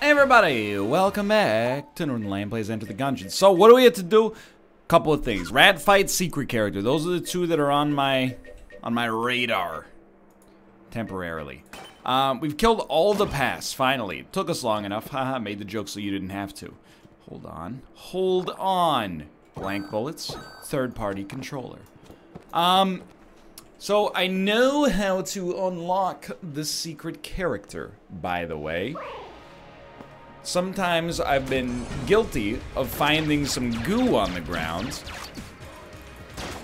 Hey everybody, welcome back to Northernlion Plays Enter the Gungeon. So what do we have to do? Couple of things. Rat fight, secret character. Those are the two that are on my radar. Temporarily. We've killed all the pass, finally. It took us long enough. Haha, made the joke so you didn't have to. Hold on. Hold on. Blank bullets. Third party controller. So I know how to unlock the secret character, by the way. Sometimes I've been guilty of finding some goo on the ground.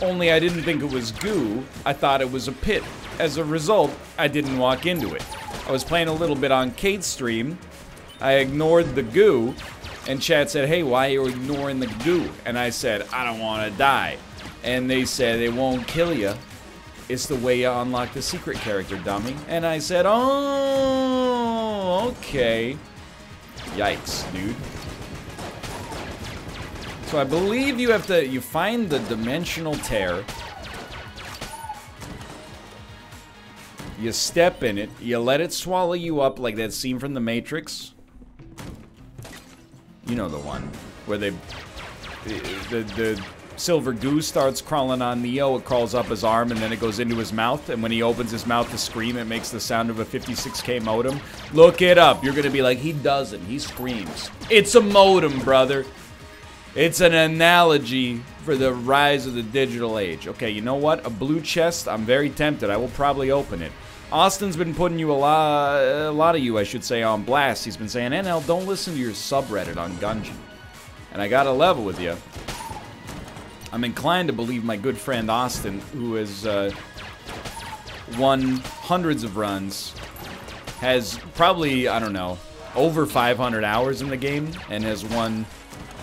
Only I didn't think it was goo, I thought it was a pit. As a result, I didn't walk into it. I was playing a little bit on Kate's stream. I ignored the goo, and chat said, hey, why are you ignoring the goo? And I said, I don't want to die. And they said, it won't kill you. It's the way you unlock the secret character, dummy. And I said, oh, okay. Yikes, dude. So I believe you have to, you find the dimensional tear. You step in it, you let it swallow you up like that scene from The Matrix. You know the one where the silver goo starts crawling on Neo, it crawls up his arm and then it goes into his mouth, and when he opens his mouth to scream, it makes the sound of a 56K modem. Look it up. You're gonna be like, he doesn't, he screams. It's a modem, brother. It's an analogy for the rise of the digital age. Okay, you know what? A blue chest, I'm very tempted. I will probably open it. Austin's been putting you a lot of you, I should say, on blast. He's been saying, NL, don't listen to your subreddit on Gungeon. And I gotta level with you. I'm inclined to believe my good friend Austin, who has won hundreds of runs, has probably, I don't know, over 500 hours in the game, and has won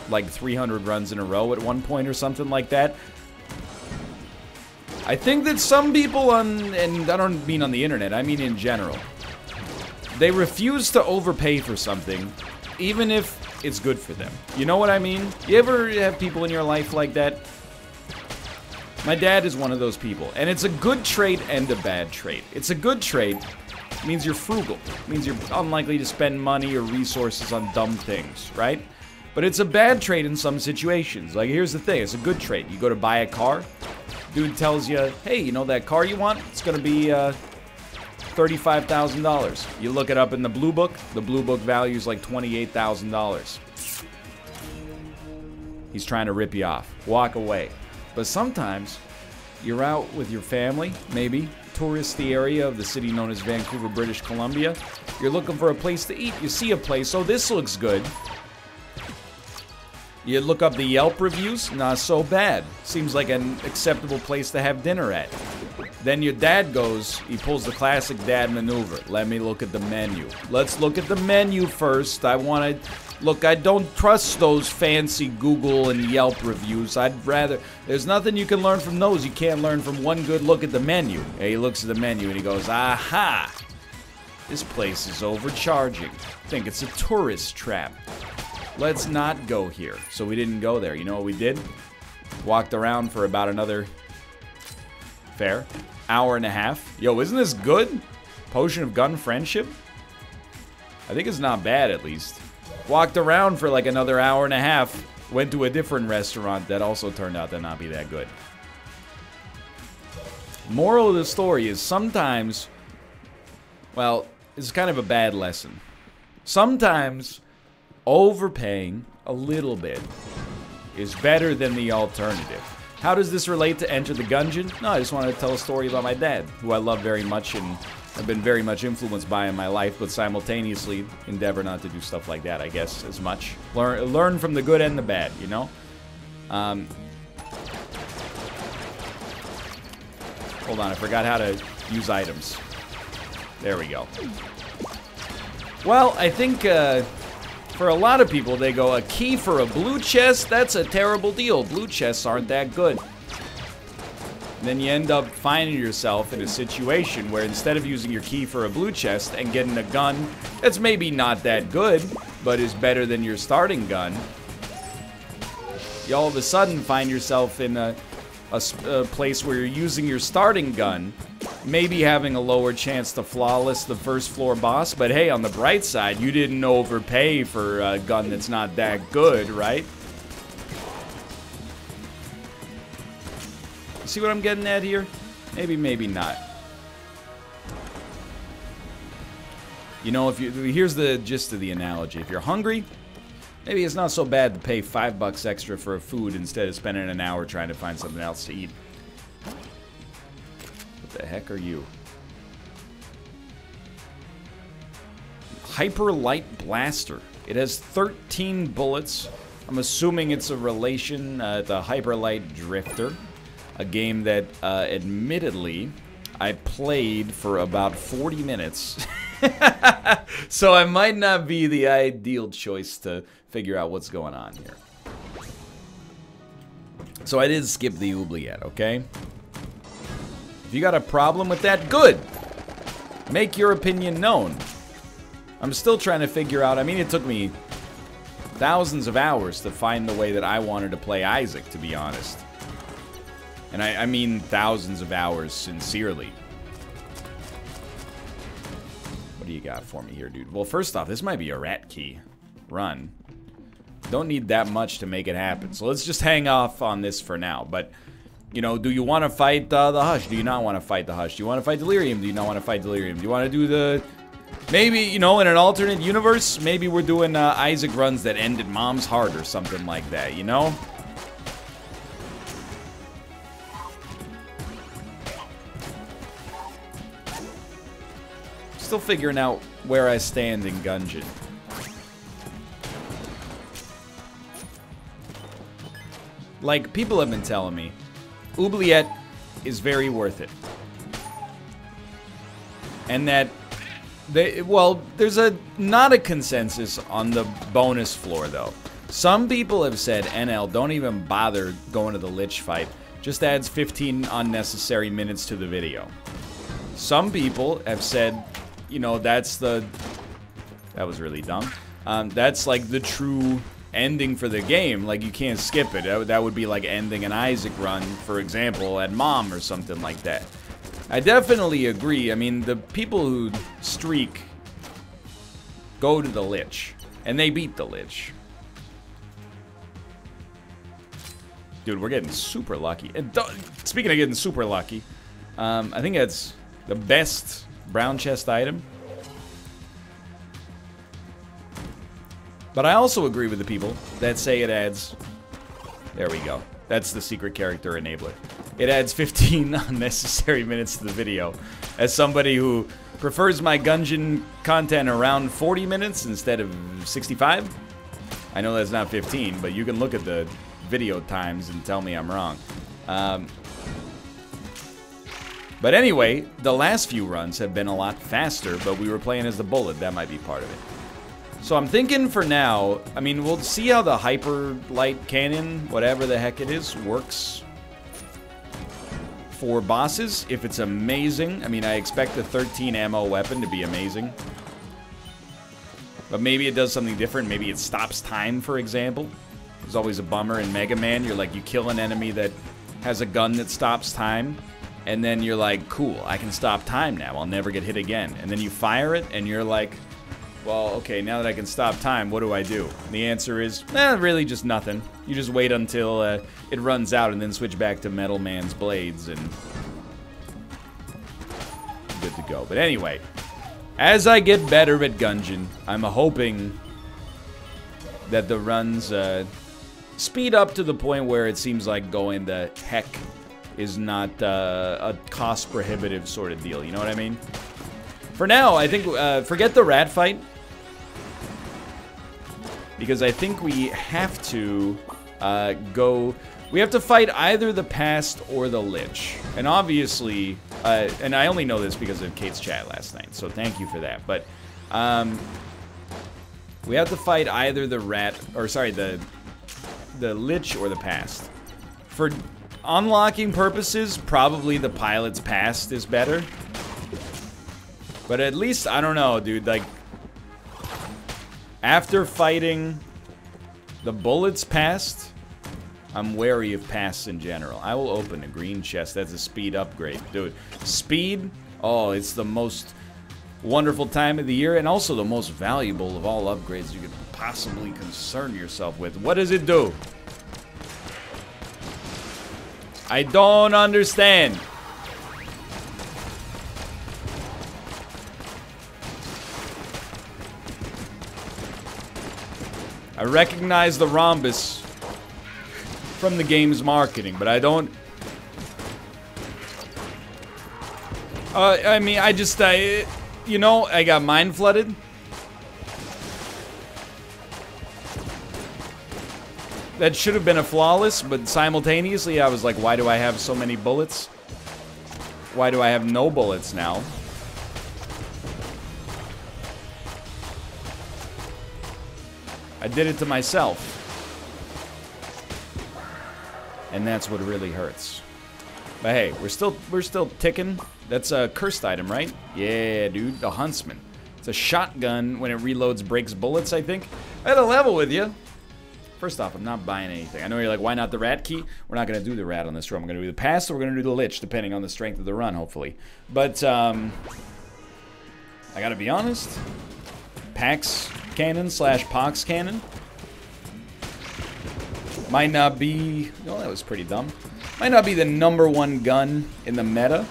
like 300 runs in a row at one point or something like that. I think that some people on, and I don't mean on the internet, I mean in general, they refuse to overpay for something, even if it's good for them. You know what I mean? You ever have people in your life like that? My dad is one of those people, and it's a good trait and a bad trait. It's a good trait. It means you're frugal. It means you're unlikely to spend money or resources on dumb things, right? But it's a bad trait in some situations. Like, here's the thing. It's a good trait. You go to buy a car. Dude tells you, hey, you know that car you want? It's going to be $35,000. You look it up in the Blue Book. The Blue Book value is like $28,000. He's trying to rip you off. Walk away. But sometimes, you're out with your family, maybe, tourist the area of the city known as Vancouver, British Columbia. You're looking for a place to eat. You see a place, oh, this looks good. You look up the Yelp reviews, not so bad. Seems like an acceptable place to have dinner at. Then your dad goes, he pulls the classic dad maneuver. Let me look at the menu. Let's look at the menu first. I want to... Look, I don't trust those fancy Google and Yelp reviews. I'd rather... There's nothing you can learn from those. You can't learn from one good look at the menu. And he looks at the menu and he goes, aha! This place is overcharging. Think it's a tourist trap. Let's not go here. So we didn't go there. You know what we did? Walked around for about another... Fair. Hour and a half. Yo, isn't this good? Potion of gun friendship? I think it's not bad, at least. Walked around for like another hour and a half. Went to a different restaurant that also turned out to not be that good. Moral of the story is sometimes... Well, it's kind of a bad lesson. Sometimes overpaying a little bit is better than the alternative. How does this relate to Enter the Gungeon? No, I just wanted to tell a story about my dad, who I love very much and have been very much influenced by in my life, but simultaneously endeavor not to do stuff like that, I guess, as much. Learn from the good and the bad, you know? Hold on, I forgot how to use items. There we go. Well, I think for a lot of people, they go, a key for a blue chest? That's a terrible deal. Blue chests aren't that good. And then you end up finding yourself in a situation where instead of using your key for a blue chest and getting a gun that's maybe not that good, but is better than your starting gun, you all of a sudden find yourself in a a place where you're using your starting gun, maybe having a lower chance to flawless the first floor boss. But hey, on the bright side, you didn't overpay for a gun that's not that good, right? See what I'm getting at here? Maybe, maybe not. You know, here's the gist of the analogy. If you're hungry, maybe it's not so bad to pay $5 extra for a food instead of spending an hour trying to find something else to eat. What the heck are you? Hyper Light Blaster. It has 13 bullets. I'm assuming it's a relation to Hyper Light Drifter. A game that, admittedly, I played for about 40 minutes. So I might not be the ideal choice to figure out what's going on here. So I did skip the oubliette, okay? If you got a problem with that, good! Make your opinion known. I'm still trying to figure out, I mean, it took me thousands of hours to find the way that I wanted to play Isaac, to be honest. And I mean thousands of hours, sincerely. What do you got for me here, dude? Well, first off, this might be a rat key run. Don't need that much to make it happen. So let's just hang off on this for now. But, you know, do you want to fight the Hush? Do you not want to fight the Hush? Do you want to fight Delirium? Do you not want to fight Delirium? Do you want to do the... Maybe, you know, in an alternate universe, maybe we're doing Isaac runs that end at Mom's Heart or something like that, you know? Still figuring out where I stand in Gungeon. Like, people have been telling me, oubliette is very worth it. And that, there's not a consensus on the bonus floor, though. Some people have said, NL, don't even bother going to the Lich fight. Just adds 15 unnecessary minutes to the video. Some people have said, you know, that's the... That was really dumb. That's like the true ending for the game. Like, you can't skip it. That would be like ending an Isaac run, for example, at Mom or something like that. I definitely agree. I mean, the people who streak go to the Lich, and they beat the Lich. Dude, we're getting super lucky. And speaking of getting super lucky, I think that's the best brown chest item. But I also agree with the people that say it adds... There we go. That's the secret character enabler. It adds 15 unnecessary minutes to the video. As somebody who prefers my Gungeon content around 40 minutes instead of 65, I know that's not 15, but you can look at the video times and tell me I'm wrong. But anyway, the last few runs have been a lot faster, but we were playing as the bullet. That might be part of it. So I'm thinking for now, I mean, we'll see how the Hyper Light Cannon, whatever the heck it is, works for bosses. If it's amazing, I mean, I expect the 13 ammo weapon to be amazing. But maybe it does something different. Maybe it stops time, for example. There's always a bummer in Mega Man. You're like, you kill an enemy that has a gun that stops time. And then you're like, cool, I can stop time now. I'll never get hit again. And then you fire it, and you're like, well, okay, now that I can stop time, what do I do? And the answer is, really just nothing. You just wait until it runs out and then switch back to Metal Man's blades and good to go. But anyway, as I get better at Gungeon, I'm hoping that the runs speed up to the point where it seems like going the heck is not a cost-prohibitive sort of deal. You know what I mean? For now, I think, forget the rat fight. Because I think we have to we have to fight either the past or the Lich. And obviously, and I only know this because of Kate's chat last night, so thank you for that. But, we have to fight either the the Lich or the past. For unlocking purposes, probably the pilot's past is better. But at least, I don't know, dude, like, after fighting the bullet's past, I'm wary of pasts in general. I will open a green chest. That's a speed upgrade. Dude, speed? Oh, it's the most wonderful time of the year and also the most valuable of all upgrades you could possibly concern yourself with. What does it do? I don't understand. I recognize the rhombus from the game's marketing, but I don't... I mean, you know, I got mind flooded. That should have been a flawless, but simultaneously I was like, why do I have so many bullets? Why do I have no bullets now? I did it to myself. And that's what really hurts. But hey, we're still ticking. That's a cursed item, right? Yeah, dude, the Huntsman. It's a shotgun. When it reloads, breaks bullets, I think. I had a level with you. First off, I'm not buying anything. I know you're like, why not the rat key? We're not going to do the rat on this run. We're going to do the pass, or we're going to do the lich, depending on the strength of the run, hopefully. But, I gotta be honest. Pax cannon / pox cannon might not be... Oh, that was pretty dumb. Might not be the #1 gun in the meta.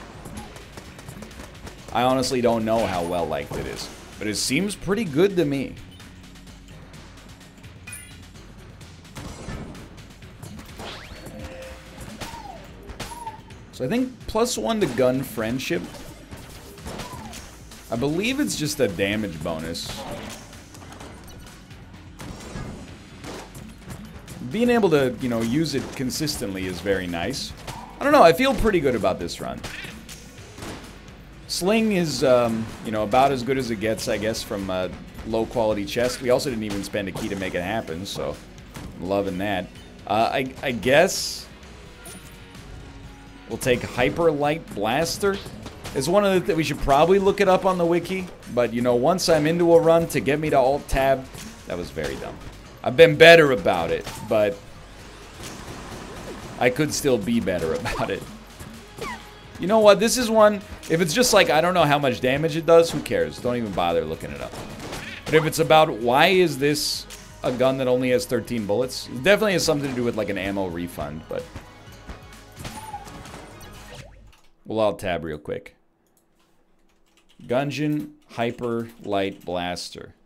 I honestly don't know how well liked it is. But it seems pretty good to me. So I think +1 to gun friendship. I believe it's just a damage bonus. Being able to, you know, use it consistently is very nice. I don't know, I feel pretty good about this run. Sling is, you know, about as good as it gets, I guess, from a low-quality chest. We also didn't even spend a key to make it happen, so I'm loving that. I guess we'll take Hyper Light Blaster. It's one of the we should probably look it up on the wiki, but, you know, once I'm into a run, to get me to Alt-Tab, that was very dumb. I've been better about it, but I could still be better about it. You know what? This is one, if it's just like, I don't know how much damage it does, who cares? Don't even bother looking it up. But if it's about, why is this a gun that only has 13 bullets? It definitely has something to do with, like, an ammo refund, but... We'll Alt-Tab real quick. Gungeon Hyper Light Blaster.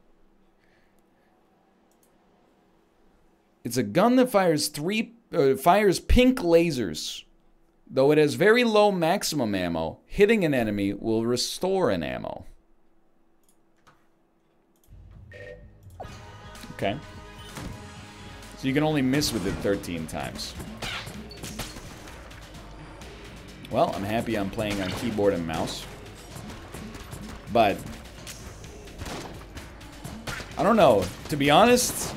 It's a gun that fires pink lasers. Though it has very low maximum ammo, hitting an enemy will restore an ammo. Okay. So you can only miss with it 13 times. Well, I'm happy I'm playing on keyboard and mouse. But I don't know. To be honest...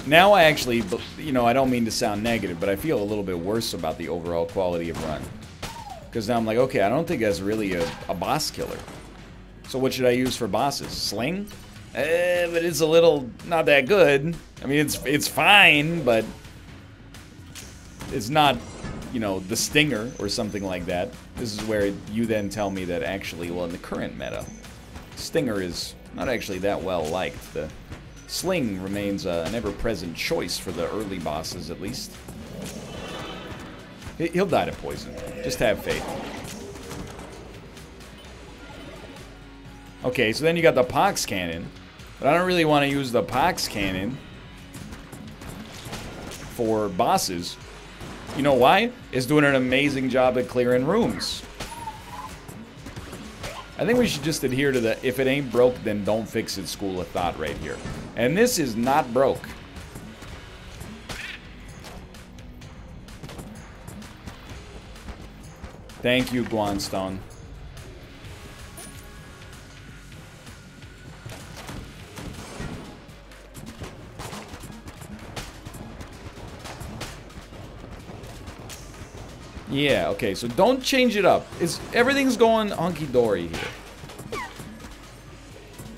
Now I actually, you know, I don't mean to sound negative, but I feel a little bit worse about the overall quality of run. Because now I'm like, okay, I don't think that's really a boss killer. So what should I use for bosses? Sling? But it's a little not that good. I mean, it's fine, but it's not, you know, the Stinger or something like that. This is where you then tell me that actually, well, in the current meta, Stinger is not actually that well liked. The Sling remains an ever-present choice for the early bosses, at least. He'll die to poison. Just have faith. Okay, so then you got the Pox Cannon. But I don't really want to use the Pox Cannon for bosses. You know why? It's doing an amazing job at clearing rooms. I think we should just adhere to the if it ain't broke, then don't fix it school of thought right here. And this is not broke. Thank you, Guanstone. Yeah, okay, so don't change it up. Everything's going hunky-dory here.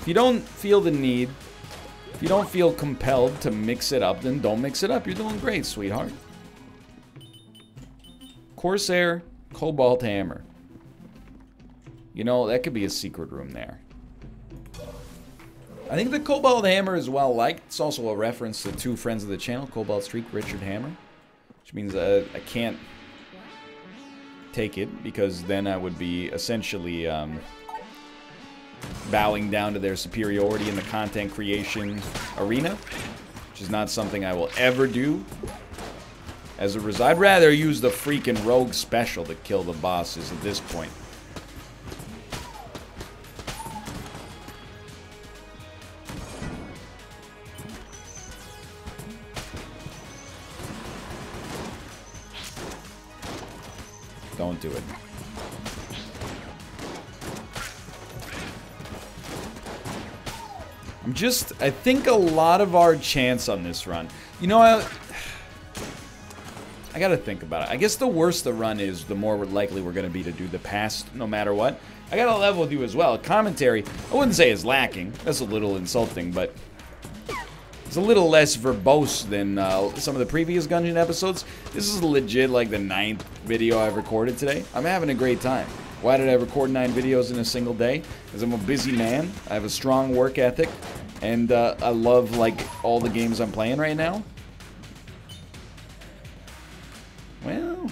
If you don't feel the need If you don't feel compelled to mix it up, then don't mix it up. You're doing great, sweetheart. Corsair, Cobalt Hammer. You know, that could be a secret room there. I think the Cobalt Hammer is well liked. It's also a reference to two friends of the channel, Cobalt Streak, Richard Hammer. Which means I can't take it, because then I would be essentially bowing down to their superiority in the content creation arena, which is not something I will ever do. As a result, I'd rather use the freaking rogue special to kill the bosses at this point. Don't do it. I think a lot of our chance on this run, you know, I gotta think about it. I guess the worse the run is, the more likely we're gonna be to do the pass no matter what. I gotta level with you as well. Commentary, I wouldn't say is lacking. That's a little insulting, but it's a little less verbose than some of the previous Gungeon episodes. This is legit like the 9th video I've recorded today. I'm having a great time. Why did I record 9 videos in a single day? Because I'm a busy man. I have a strong work ethic. And I love, like, all the games I'm playing right now. Well,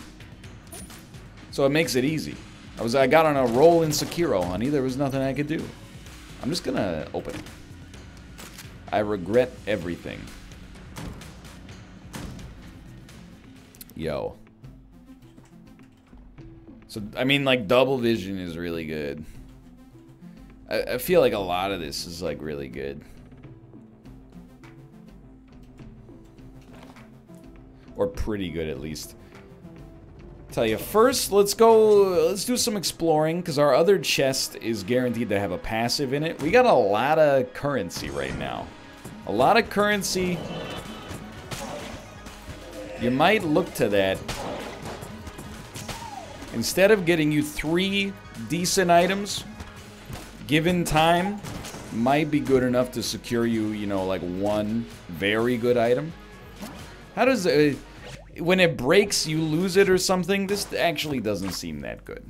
so it makes it easy. I got on a roll in Sekiro, honey. There was nothing I could do. I'm just gonna open it. I regret everything. Yo. So, I mean, like, double vision is really good. I feel like a lot of this is, like, really good. Or pretty good, at least. Tell you, first, let's do some exploring, because our other chest is guaranteed to have a passive in it. We got a lot of currency right now. A lot of currency. You might look to that. Instead of getting you 3 decent items, given time, might be good enough to secure you, you know, like 1 very good item. How does when it breaks, you lose it or something? This actually doesn't seem that good.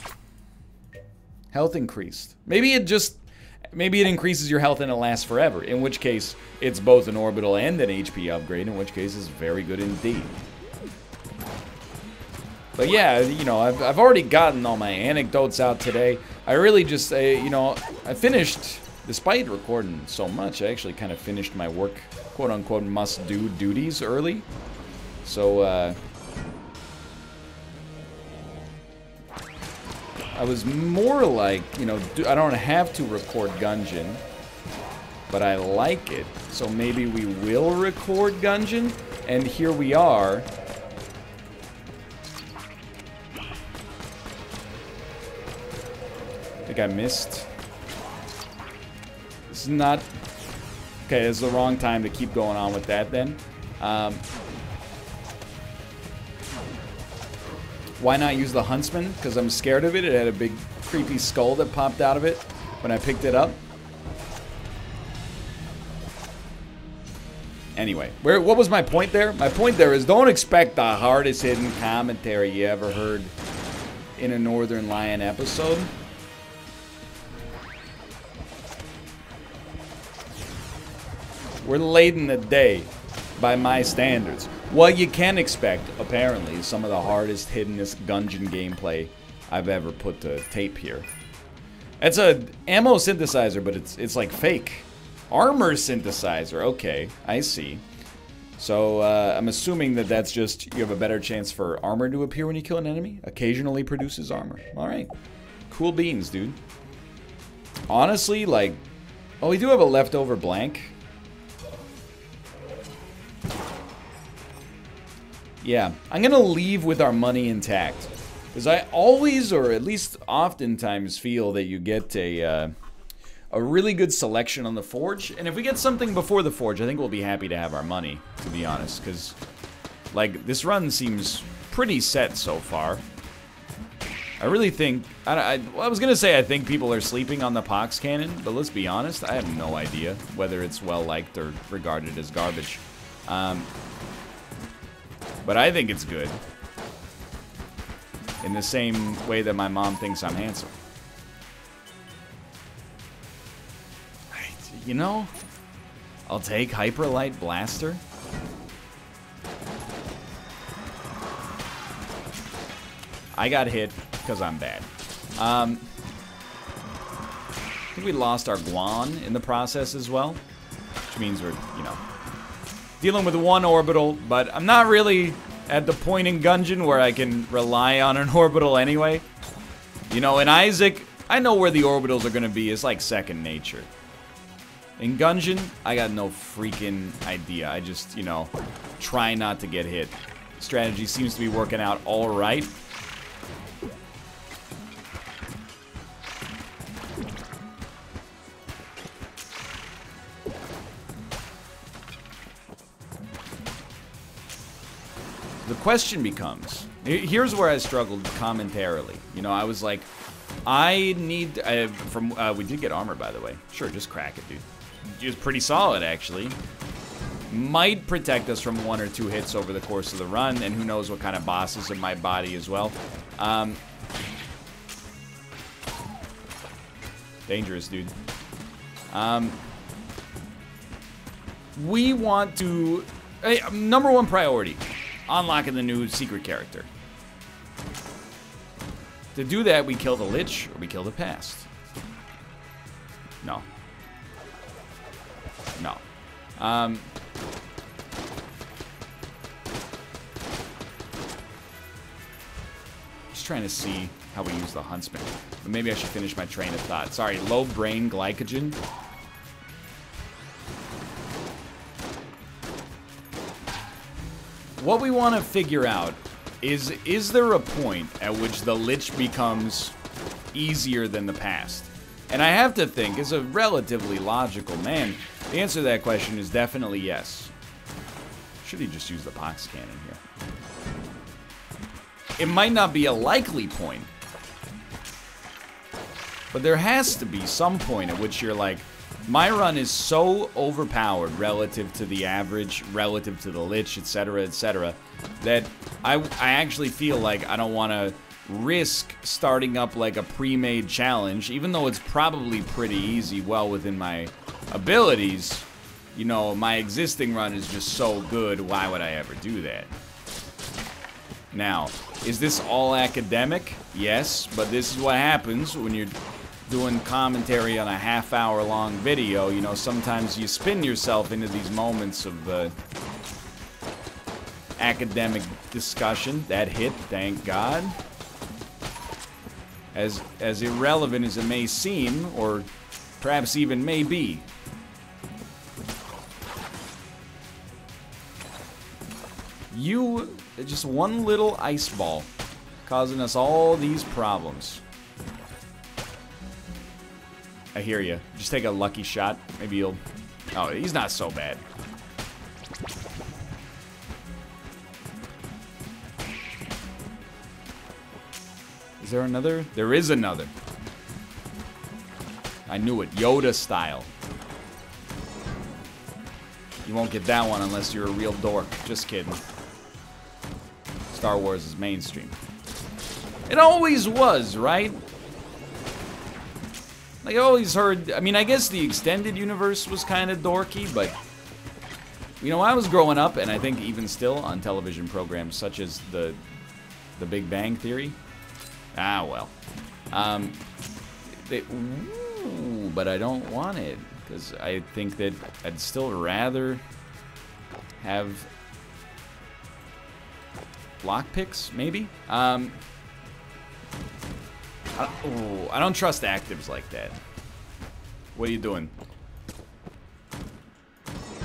Health increased. Maybe it increases your health and it lasts forever, in which case it's both an orbital and an HP upgrade, in which case it's very good indeed. But yeah, you know, I've already gotten all my anecdotes out today. I really just, you know, I finished, despite recording so much, I actually kind of finished my work, quote-unquote, must-do duties early. So, I was more like, you know, I don't have to record Gungeon, but I like it. So maybe we will record Gungeon, and here we are. I think I missed. This is not... Okay, this is the wrong time to keep going on with that then. Why not use the Huntsman? Because I'm scared of it. It had a big creepy skull that popped out of it when I picked it up. Anyway, what was my point there? My point there is don't expect the hardest hidden commentary you ever heard in a Northernlion episode. We're late in the day by my standards. What you can expect, apparently, is some of the hardest, hiddenest Gungeon gameplay I've ever put to tape here. It's a ammo synthesizer, but it's like fake. Armor synthesizer, okay, I see. So, I'm assuming that that's just, you have a better chance for armor to appear when you kill an enemy. Occasionally produces armor. Alright. Cool beans, dude. Honestly, like... Oh, we do have a leftover blank. Yeah, I'm gonna leave with our money intact. Because I always, or at least oftentimes, feel that you get a really good selection on the Forge. And if we get something before the Forge, I think we'll be happy to have our money, to be honest. Because, like, this run seems pretty set so far. I I really think, well, I was going to say I think people are sleeping on the Pox Cannon, but let's be honest, I have no idea whether it's well-liked or regarded as garbage. But I think it's good. In the same way that my mom thinks I'm handsome. You know, I'll take Hyperlight Blaster. I got hit because I'm bad. I think we lost our Guan in the process as well, which means we're, you know, dealing with one orbital, but I'm not really at the point in Gungeon where I can rely on an orbital anyway. You know, in Isaac, I know where the orbitals are going to be. It's like second nature. In Gungeon, I got no freaking idea. I just, you know, try not to get hit. Strategy seems to be working out all right. The question becomes, here's where I struggled commentarily. You know, I was like, I need, we did get armor, by the way. Sure, just crack it, dude. It's pretty solid, actually. Might protect us from 1 or 2 hits over the course of the run, and who knows what kind of bosses in my body as well. Dangerous, dude. We want to, number one priority, unlocking the new secret character. To do that, we kill the Lich, or we kill the Past. No. No. Just trying to see how we use the Huntsman. But maybe I should finish my train of thought. Sorry, low brain glycogen. What we want to figure out is there a point at which the Lich becomes easier than the Past? And I have to think, as a relatively logical man, the answer to that question is definitely yes. Should he just use the Pox Cannon here? It might not be a likely point, but there has to be some point at which you're like, my run is so overpowered relative to the average, relative to the Lich, etc., that I actually feel like I don't want to risk starting up like a pre-made challenge, even though it's probably pretty easy, well within my abilities. You know, my existing run is just so good, why would I ever do that? Now, is this all academic? Yes, but this is what happens when you're doing commentary on a half-hour-long video. You know, sometimes you spin yourself into these moments of academic discussion. That hit, thank God. As irrelevant as it may seem, or perhaps even may be. You, just one little ice ball, causing us all these problems. I hear you. Just take a lucky shot. Maybe you'll... Oh, he's not so bad. Is there another? There is another. I knew it. Yoda style. You won't get that one unless you're a real dork. Just kidding. Star Wars is mainstream. It always was, right? Like, I always heard... I mean, I guess the extended universe was kind of dorky, but... You know, when I was growing up, and I think even still on television programs such as the Big Bang Theory... Ah, well. Ooh, but I don't want it, because I think that I'd still rather have lockpicks, maybe? I don't trust actives like that. What are you doing?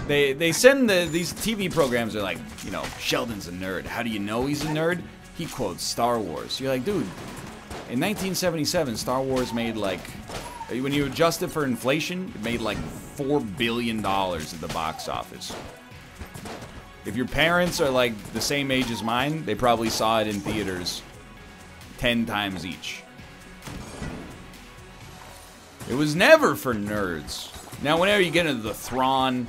They send these TV programs are like, you know, Sheldon's a nerd. How do you know he's a nerd? He quotes Star Wars. You're like, dude, in 1977, Star Wars made like, when you adjust it for inflation, it made like $4 billion at the box office. If your parents are like the same age as mine, they probably saw it in theaters 10 times each. It was never for nerds. Now, whenever you get into the Thrawn,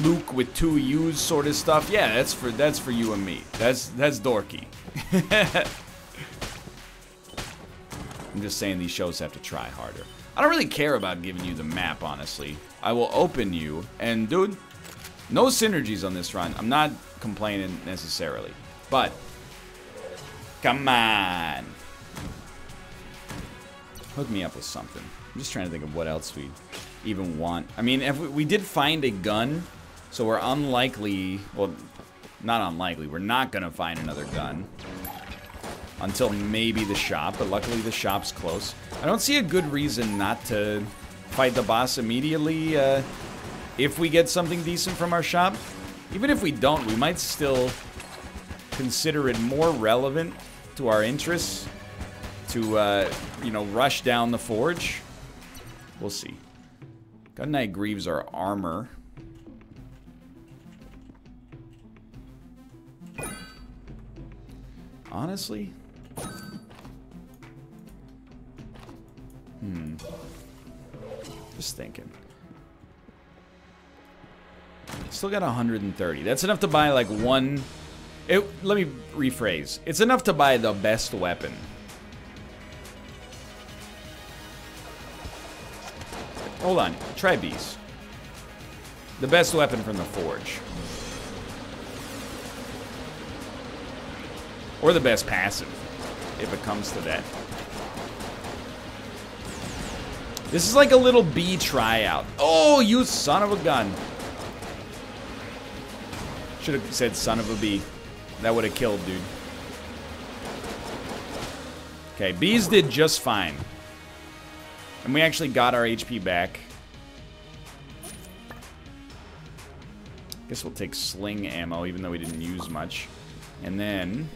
Luke with 2 U's sort of stuff, yeah, that's for you and me. That's dorky. I'm just saying these shows have to try harder. I don't really care about giving you the map, honestly. I will open you, and dude, no synergies on this run. I'm not complaining necessarily, but come on, hook me up with something. I'm just trying to think of what else we even want. I mean, if we did find a gun, so we're unlikely, well, not unlikely, we're not gonna find another gun until maybe the shop, but luckily the shop's close. I don't see a good reason not to fight the boss immediately if we get something decent from our shop. Even if we don't, we might still consider it more relevant to our interests to, you know, rush down the forge. We'll see. Gun Knight Greaves are armor. Honestly? Just thinking. Still got 130. That's enough to buy like one... let me rephrase. It's enough to buy the best weapon. Hold on. Try bees. The best weapon from the forge. Or the best passive, if it comes to that. This is like a little bee tryout. Oh, you son of a gun. Should have said son of a bee. That would have killed, dude. Okay, bees did just fine. And we actually got our HP back. Guess we'll take sling ammo, even though we didn't use much. And then...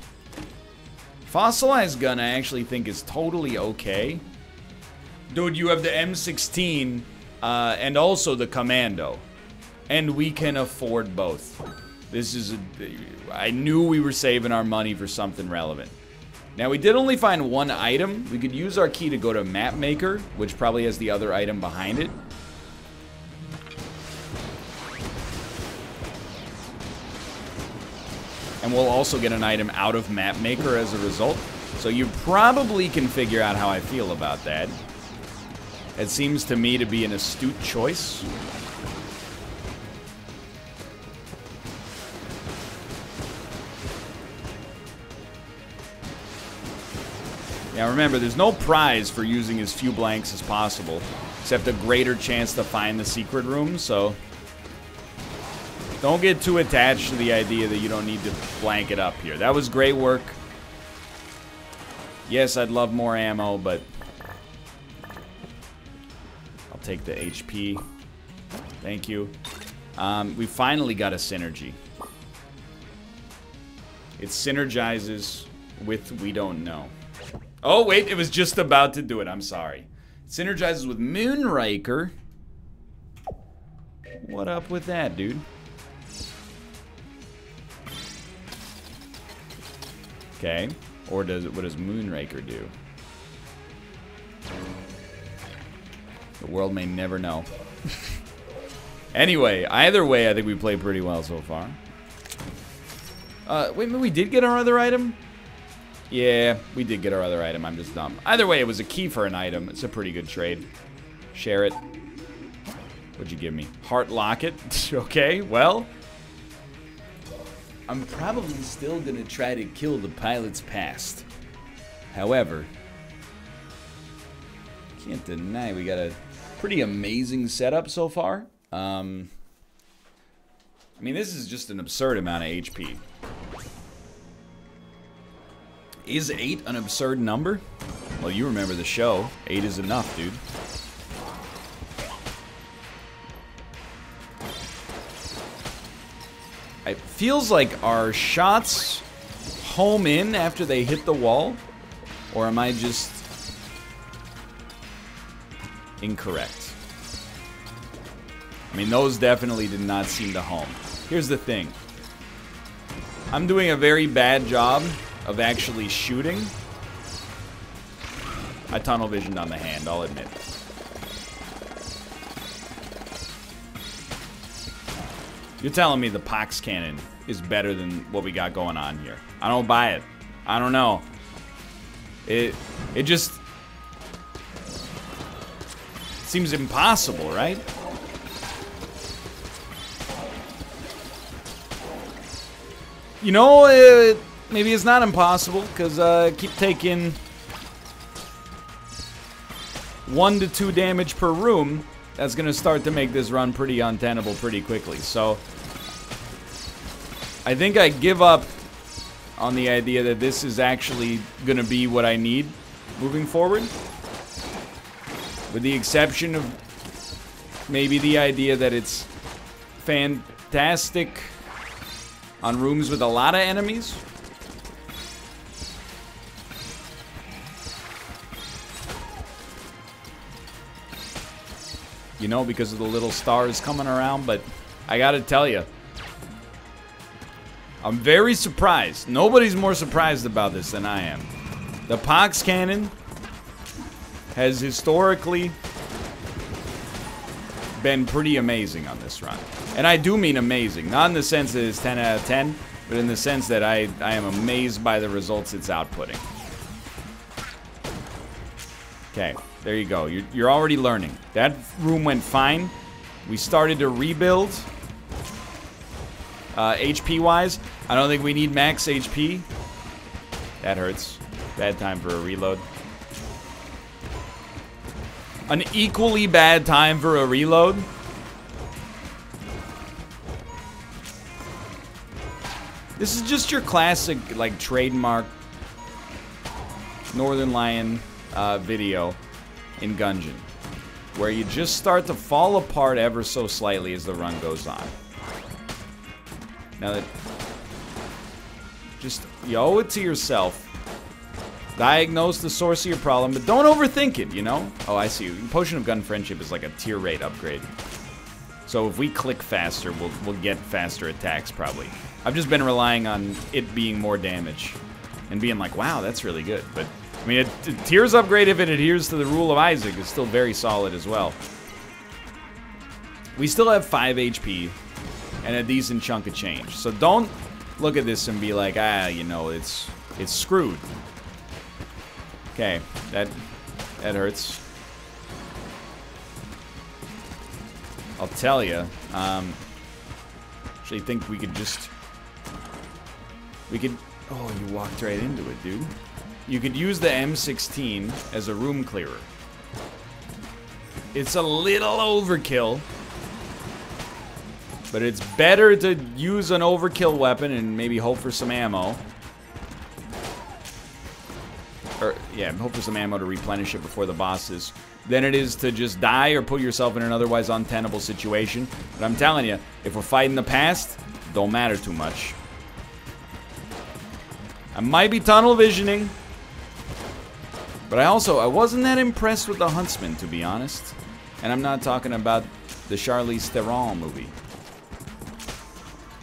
Fossilized gun I actually think is totally okay. Dude, you have the M16 and also the Commando. And we can afford both. This is I knew we were saving our money for something relevant. Now, we did only find one item. We could use our key to go to Map Maker, which probably has the other item behind it. And we'll also get an item out of Map Maker as a result. So you probably can figure out how I feel about that. It seems to me to be an astute choice. Now remember, there's no prize for using as few blanks as possible, except a greater chance to find the secret room, so... Don't get too attached to the idea that you don't need to blank it up here. That was great work. Yes, I'd love more ammo, but... I'll take the HP. Thank you. We finally got a synergy. It synergizes with We Don't Know. Oh, wait, it was just about to do it. I'm sorry. It synergizes with Moonraker. What up with that, dude? Okay. Or what does Moonraker do? The world may never know. Anyway, either way, I think we played pretty well so far. Wait, we did get our other item? Yeah, we did get our other item. I'm just dumb. Either way, it was a key for an item. It's a pretty good trade. Share it. What'd you give me? Heart Locket. Okay, well. I'm probably still gonna try to kill the pilot's past. However, can't deny we got a pretty amazing setup so far. I mean, this is just an absurd amount of HP. Is 8 an absurd number? Well, you remember the show. 8 is enough, dude. It feels like our shots home in after they hit the wall, or am I just incorrect? I mean, those definitely did not seem to home. Here's the thing. I'm doing a very bad job of actually shooting. I tunnel visioned on the hand, I'll admit. You're telling me the Pox Cannon is better than what we got going on here. I don't buy it. I don't know. It just seems impossible, right? You know, maybe it's not impossible, because I keep taking 1 to 2 damage per room. That's going to start to make this run pretty untenable pretty quickly. So, I think I give up on the idea that this is actually going to be what I need moving forward. With the exception of maybe the idea that it's fantastic on rooms with a lot of enemies. You know, because of the little stars coming around, but I gotta tell you, I'm very surprised. Nobody's more surprised about this than I am. The Pox Cannon has historically been pretty amazing on this run. And I do mean amazing. Not in the sense that it's 10 out of 10, but in the sense that I am amazed by the results it's outputting. Okay, there you go. You're already learning. That room went fine. We started to rebuild. HP-wise, I don't think we need max HP. That hurts. Bad time for a reload. An equally bad time for a reload. This is just your classic, like, trademark Northernlion video in Gungeon, where you just start to fall apart ever so slightly as the run goes on. Now that, just, you owe it to yourself. Diagnose the source of your problem, but don't overthink it, you know? Oh, I see. Potion of Gun Friendship is like a tier rate upgrade. So if we click faster, we'll get faster attacks, probably. I've just been relying on it being more damage. And being like, wow, that's really good. But, I mean, a tier's upgrade, if it adheres to the rule of Isaac, is still very solid as well. We still have 5 HP and a decent chunk of change. So don't look at this and be like, ah, you know, it's screwed. Okay, that hurts. I'll tell you. Actually, think we could just. Oh, you walked right into it, dude. You could use the M16 as a room clearer. It's a little overkill, but it's better to use an overkill weapon and maybe hope for some ammo. Or, yeah, hope for some ammo to replenish it before the bosses, than it is to just die or put yourself in an otherwise untenable situation. But I'm telling you, if we're fighting the past, don't matter too much. I might be tunnel visioning, but I wasn't that impressed with the Huntsman, to be honest. And I'm not talking about the Charlize Theron movie,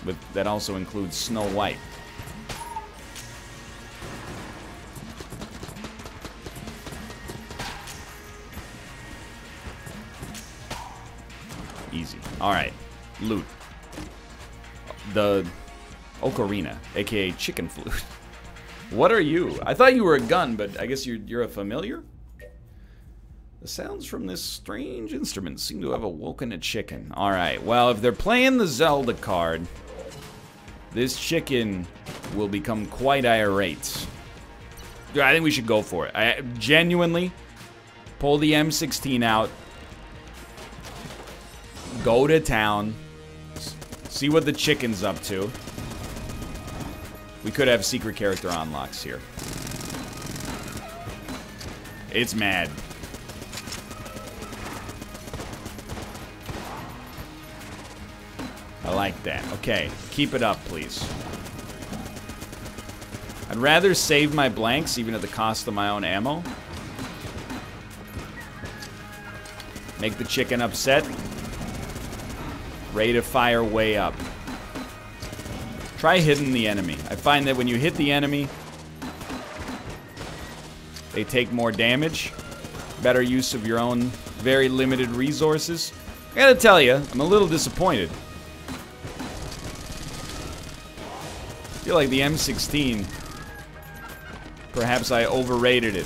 but that also includes Snow White. Easy. Alright. Loot. The Ocarina, aka Chicken Flute. What are you? I thought you were a gun, but I guess you're a familiar? The sounds from this strange instrument seem to have awoken a chicken. Alright, well, if they're playing the Zelda card, this chicken will become quite irate. I think we should go for it. I genuinely pull the M16 out, go to town, see what the chicken's up to. We could have secret character unlocks here. It's mad. I like that. Okay, keep it up, please. I'd rather save my blanks, even at the cost of my own ammo. Make the chicken upset. Rate of fire way up. Try hitting the enemy. I find that when you hit the enemy, They take more damage. Better use of your own very limited resources. I gotta tell you, I'm a little disappointed. I feel like the M16, perhaps I overrated it.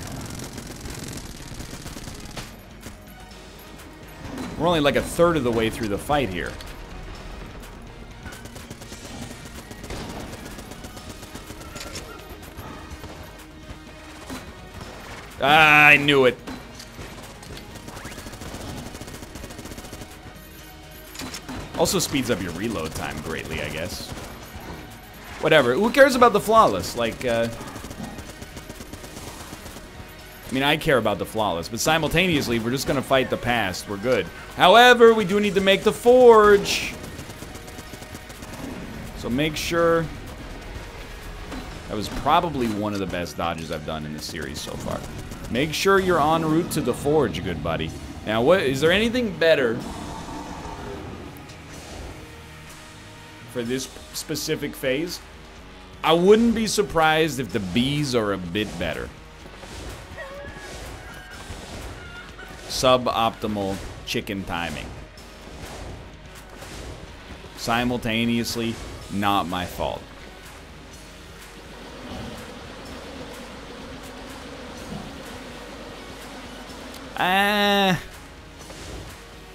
We're only like a third of the way through the fight here. Ah, I knew it. Also speeds up your reload time greatly, I guess. Whatever. Who cares about the flawless? Like, I mean, I care about the flawless, but simultaneously, we're just gonna fight the past. We're good. However, we do need to make the forge. So make sure... That was probably one of the best dodges I've done in this series so far. Make sure you're en route to the forge, good buddy. Now, what is there anything better for this specific phase? I wouldn't be surprised if the bees are a bit better. Suboptimal chicken timing. Simultaneously, not my fault.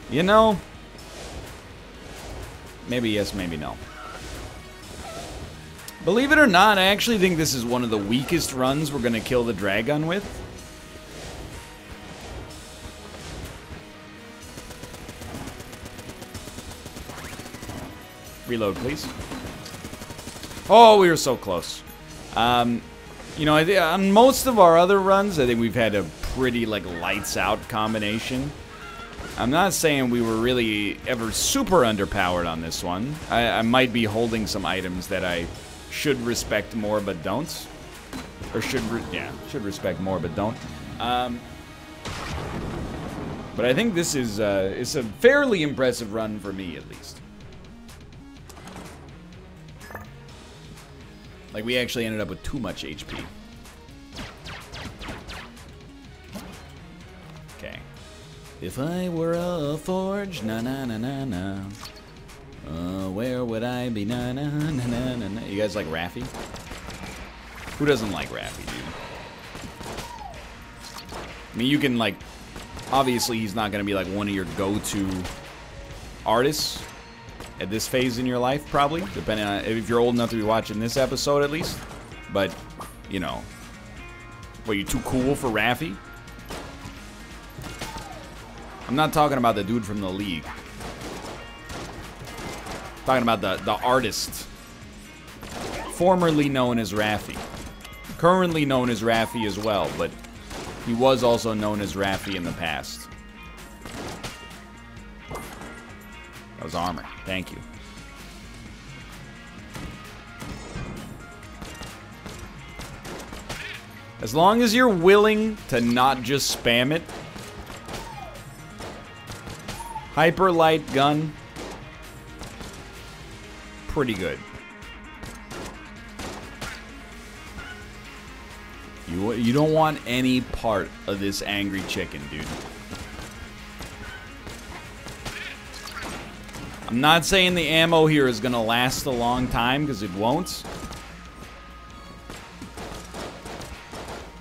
You know, maybe yes, maybe no. Believe it or not, I actually think this is one of the weakest runs we're gonna kill the dragon with. Reload, please. Oh, we were so close. You know, on most of our other runs, I think we've had a pretty, like, lights-out combination. I'm not saying we were really ever super underpowered on this one. I might be holding some items that I should respect more but don't. Or should respect more but don't. But I think this is it's a fairly impressive run for me, at least. Like, we actually ended up with too much HP. Okay. If I were a forge, na-na-na-na-na. Where would I be, na-na-na-na-na-na. You guys like Raffi? Who doesn't like Raffi, dude? I mean, you can, like... Obviously, he's not going to be, like, one of your go-to artists at this phase in your life, probably, depending on if you're old enough to be watching this episode, at least. But, you know, what, you too cool for Raffi? I'm not talking about the dude from the league. I'm talking about the artist, formerly known as Raffi, currently known as Raffi as well, but he was also known as Raffi in the past. That was armor. Thank you. As long as you're willing to not just spam it. Hyper light gun. Pretty good. You don't want any part of this angry chicken, dude. I'm not saying the ammo here is gonna last a long time, because it won't.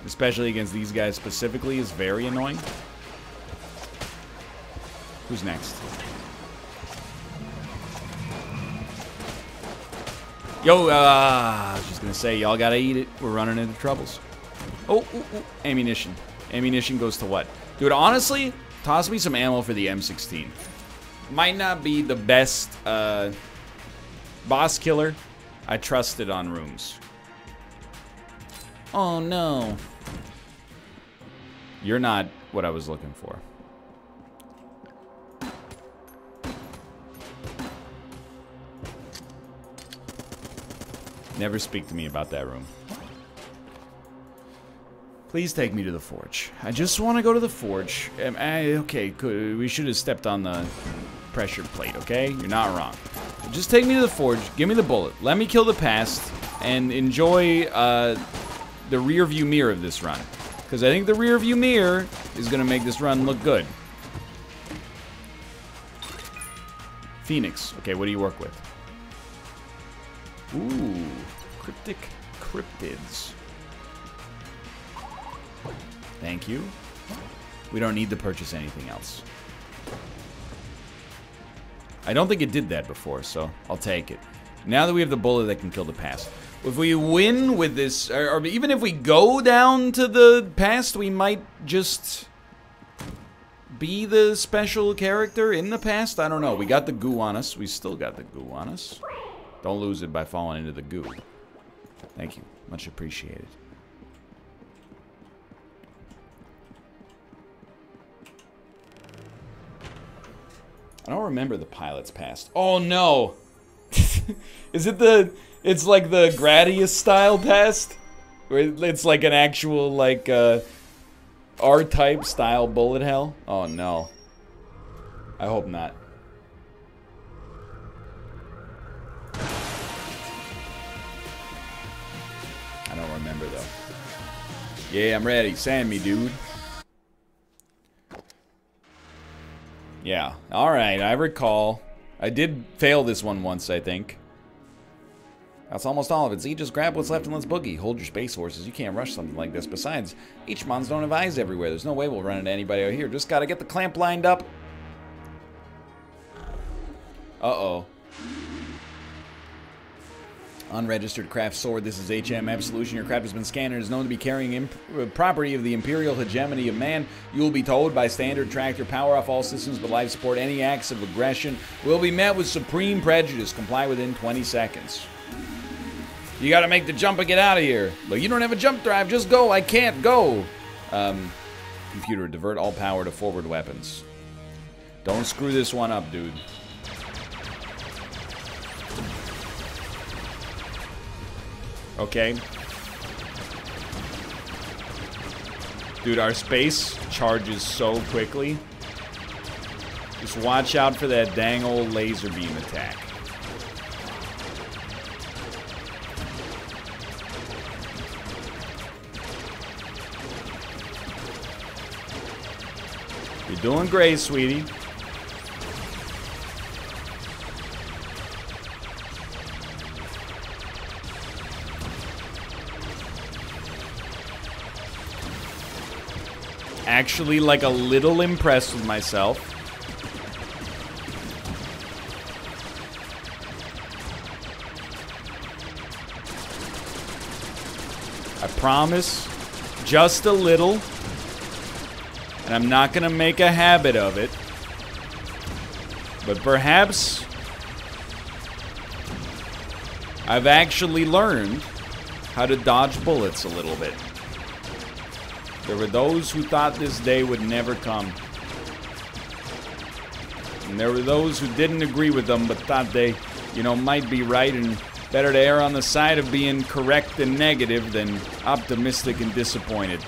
Especially against these guys specifically is very annoying. Who's next? Yo, I was just gonna say, y'all gotta eat it. We're running into troubles. Oh, ammunition. Ammunition goes to what? Dude, honestly, toss me some ammo for the M16. Might not be the best boss killer. I trust it on rooms. Oh no. You're not what I was looking for. Never speak to me about that room. Please take me to the forge. I just want to go to the forge. Okay, good. We should have stepped on the pressure plate, okay? You're not wrong. Just take me to the forge. Give me the bullet. Let me kill the past and enjoy the rear view mirror of this run. Because Because I think the rear view mirror is going to make this run look good. Phoenix. Okay, what do you work with? Ooh, cryptic cryptids. Thank you. We don't need to purchase anything else. I don't think it did that before, so I'll take it. Now that we have the bullet that can kill the past. If we win with this, or even if we go down to the past, we might just be the special character in the past. I don't know. We got the goo on us. We still got the goo on us. Don't lose it by falling into the goo. Thank you. Much appreciated. I don't remember the pilot's past. Oh no! Is it the... It's like the Gradius style past? Where it's like an actual, like, R-type style bullet hell? Oh no. I hope not. I don't remember though. Yeah, I'm ready. Sand me, dude. Yeah. Alright, I recall. I did fail this one once, I think. That's almost all of it. Z, just grab what's left and let's boogie. Hold your space horses. You can't rush something like this. Besides, H-Mons don't have eyes everywhere. There's no way we'll run into anybody out here. Just gotta get the clamp lined up. Uh-oh. Unregistered craft sword. This is HM Absolution. Your craft has been scanned and is known to be carrying property of the imperial hegemony of man. You will be told by standard tractor, power off all systems but life support. Any acts of aggression will be met with supreme prejudice. Comply within 20 seconds. You gotta make the jump and get out of here. But you don't have a jump drive. Just go. I can't go. Computer, divert all power to forward weapons. Don't screw this one up, dude. Okay. Dude, our space charges so quickly. Just watch out for that dang old laser beam attack. You're doing great, sweetie. Actually, like, a little impressed with myself. I promise, just a little. And I'm not gonna make a habit of it. But perhaps I've actually learned how to dodge bullets a little bit. There were those who thought this day would never come. And there were those who didn't agree with them but thought they, you know, might be right and better to err on the side of being correct and negative than optimistic and disappointed.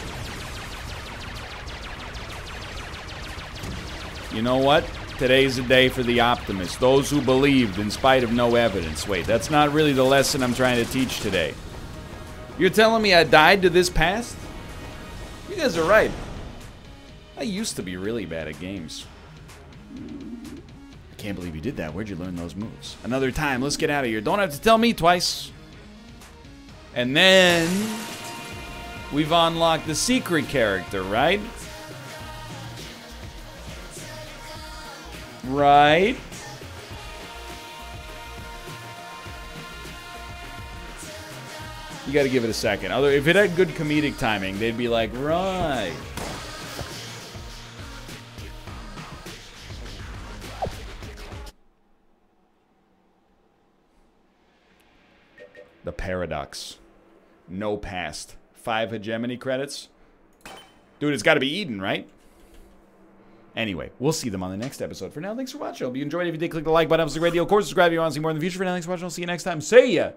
You know what? Today's a day for the optimists. Those who believed in spite of no evidence. Wait, that's not really the lesson I'm trying to teach today. You're telling me I died to this past? You guys are right. I used to be really bad at games. I can't believe you did that. Where'd you learn those moves? Another time. Let's get out of here. Don't have to tell me twice. And then we've unlocked the secret character, right? Right? You gotta give it a second. If it had good comedic timing, they'd be like, right. The Paradox. No past. 5 hegemony credits. Dude, it's gotta be Eden, right? Anyway, we'll see them on the next episode. For now, thanks for watching. I hope you enjoyed it. If you did, click the like button. It was a great deal. Of course, subscribe if you want to see more in the future. For now, thanks for watching. I'll see you next time. See ya!